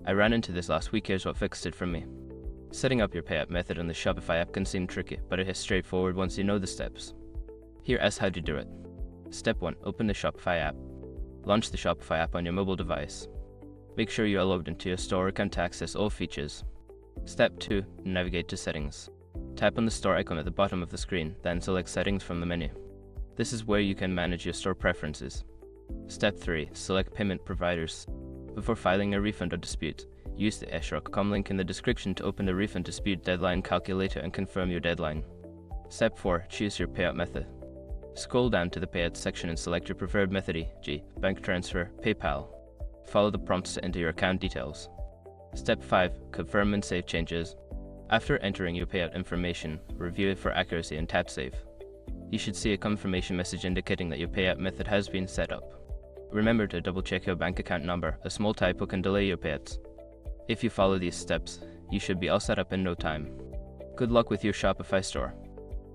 I ran into this last week. Here's what fixed it for me. Setting up your payout method on the Shopify app can seem tricky, but it is straightforward once you know the steps. Here is how to do it. Step 1. Open the Shopify app. Launch the Shopify app on your mobile device. Make sure you are logged into your store account to access all features. Step 2. Navigate to Settings. Tap on the store icon at the bottom of the screen, then select Settings from the menu. This is where you can manage your store preferences. Step 3. Select Payment Providers. Before filing a refund or dispute, use the eshrock.com link in the description to open the refund dispute deadline calculator and confirm your deadline. Step 4. Choose your payout method. Scroll down to the Payout section and select your preferred method, e.g., bank transfer, PayPal. Follow the prompts to enter your account details. Step 5. Confirm and save changes. After entering your payout information, review it for accuracy and tap Save. You should see a confirmation message indicating that your payout method has been set up. Remember to double-check your bank account number. A small typo can delay your payouts. If you follow these steps, you should be all set up in no time. Good luck with your Shopify store.